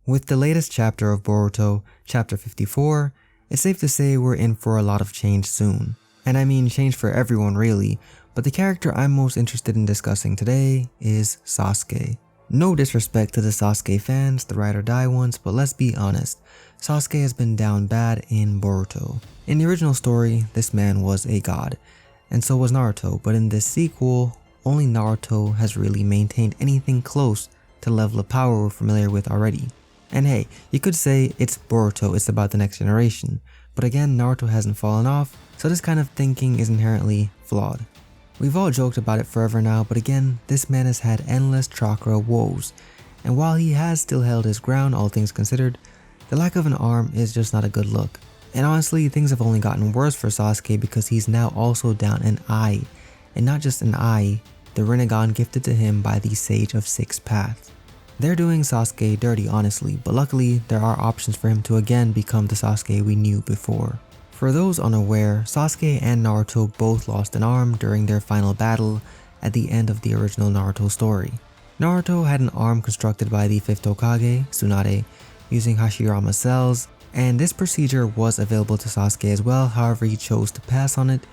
With the latest chapter of Boruto, chapter 54, it's safe to say we're in for a lot of change soon. And I mean change for everyone really, but the character I'm most interested in discussing today is Sasuke. No disrespect to the Sasuke fans, the ride or die ones, but let's be honest, Sasuke has been down bad in Boruto. In the original story, this man was a god, and so was Naruto, but in this sequel, only Naruto has really maintained anything close to the level of power we're familiar with already. And hey, you could say it's Boruto, it's about the next generation, but again, Naruto hasn't fallen off, so this kind of thinking is inherently flawed. We've all joked about it forever now, but again, this man has had endless chakra woes, and while he has still held his ground, all things considered, the lack of an arm is just not a good look. And honestly, things have only gotten worse for Sasuke because he's now also down an eye, and not just an eye, the Rinnegan gifted to him by the Sage of Six Paths. They're doing Sasuke dirty honestly, but luckily there are options for him to again become the Sasuke we knew before. For those unaware, Sasuke and Naruto both lost an arm during their final battle at the end of the original Naruto story. Naruto had an arm constructed by the 5th Hokage, Tsunade, using Hashirama cells, and this procedure was available to Sasuke as well, however he chose to pass on it,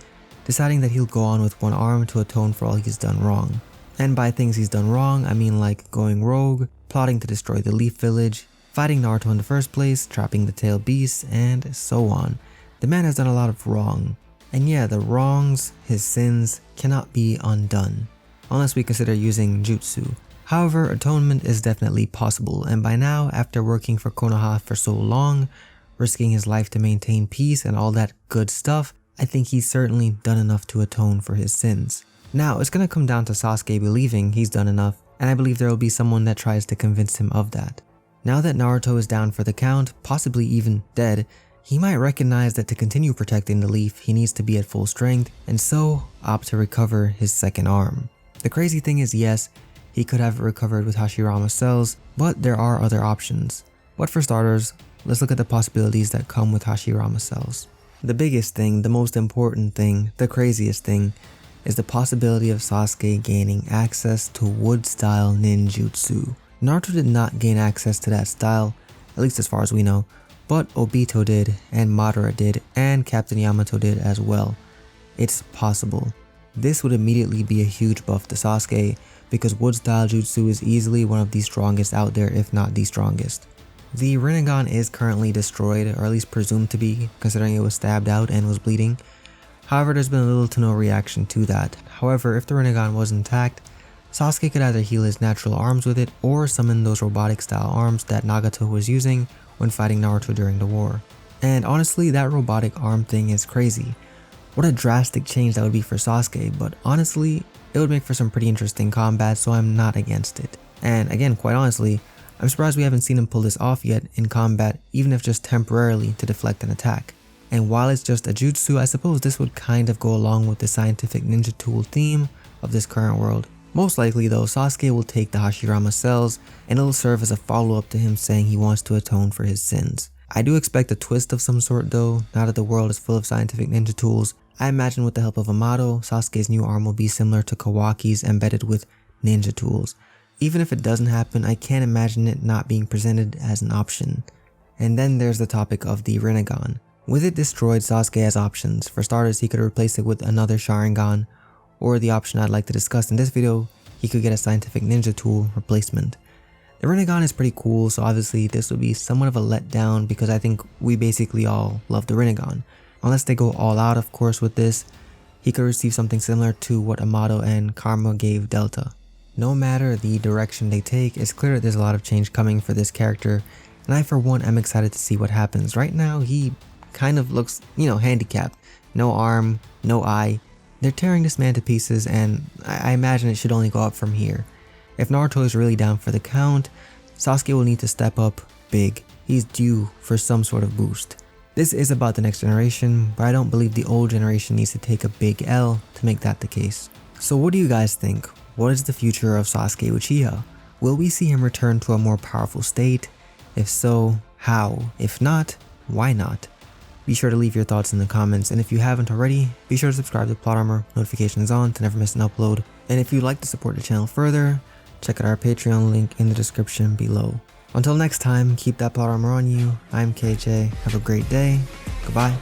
deciding that he'll go on with one arm to atone for all he's done wrong. And by things he's done wrong, I mean like going rogue, plotting to destroy the Leaf Village, fighting Naruto in the first place, trapping the Tail Beast, and so on. The man has done a lot of wrong. And yeah, the wrongs, his sins, cannot be undone, unless we consider using jutsu. However, atonement is definitely possible, and by now, after working for Konoha for so long, risking his life to maintain peace and all that good stuff, I think he's certainly done enough to atone for his sins. Now, it's gonna come down to Sasuke believing he's done enough, and I believe there will be someone that tries to convince him of that. Now that Naruto is down for the count, possibly even dead, he might recognize that to continue protecting the leaf, he needs to be at full strength, and so opt to recover his second arm. The crazy thing is, yes, he could have it recovered with Hashirama cells, but there are other options. But for starters, let's look at the possibilities that come with Hashirama cells. The biggest thing, the most important thing, the craziest thing, is the possibility of Sasuke gaining access to wood-style ninjutsu. Naruto did not gain access to that style, at least as far as we know, but Obito did, and Madara did, and Captain Yamato did as well. It's possible. This would immediately be a huge buff to Sasuke, because wood-style jutsu is easily one of the strongest out there, if not the strongest. The Rinnegan is currently destroyed, or at least presumed to be, considering it was stabbed out and was bleeding. However, there's been little to no reaction to that. However, if the Rinnegan was intact, Sasuke could either heal his natural arms with it or summon those robotic style arms that Nagato was using when fighting Naruto during the war. And honestly, that robotic arm thing is crazy. What a drastic change that would be for Sasuke, but honestly, it would make for some pretty interesting combat, so I'm not against it. And again, quite honestly, I'm surprised we haven't seen him pull this off yet in combat, even if just temporarily to deflect an attack. And while it's just a jutsu, I suppose this would kind of go along with the scientific ninja tool theme of this current world. Most likely though, Sasuke will take the Hashirama cells, and it'll serve as a follow-up to him saying he wants to atone for his sins. I do expect a twist of some sort though. Now that the world is full of scientific ninja tools, I imagine with the help of Amato, Sasuke's new arm will be similar to Kawaki's embedded with ninja tools. Even if it doesn't happen, I can't imagine it not being presented as an option. And then there's the topic of the Rinnegan. With it destroyed, Sasuke has options. For starters, he could replace it with another Sharingan, or the option I'd like to discuss in this video, he could get a scientific ninja tool replacement. The Rinnegan is pretty cool, so obviously this would be somewhat of a letdown because I think we basically all love the Rinnegan. Unless they go all out, of course, with this, he could receive something similar to what Amato and Karma gave Delta. No matter the direction they take, it's clear that there's a lot of change coming for this character, and I for one am excited to see what happens. Right now, he kind of looks, handicapped. No arm, no eye. They're tearing this man to pieces, and I imagine it should only go up from here. If Naruto is really down for the count, Sasuke will need to step up big. He's due for some sort of boost. This is about the next generation, but I don't believe the old generation needs to take a big L to make that the case. So what do you guys think? What is the future of Sasuke Uchiha? Will we see him return to a more powerful state? If so, how? If not, why not? Be sure to leave your thoughts in the comments, and if you haven't already, be sure to subscribe to Plot Armor, notifications on to never miss an upload. And if you'd like to support the channel further, check out our Patreon link in the description below. Until next time, keep that plot armor on you. I'm KJ. Have a great day. Goodbye.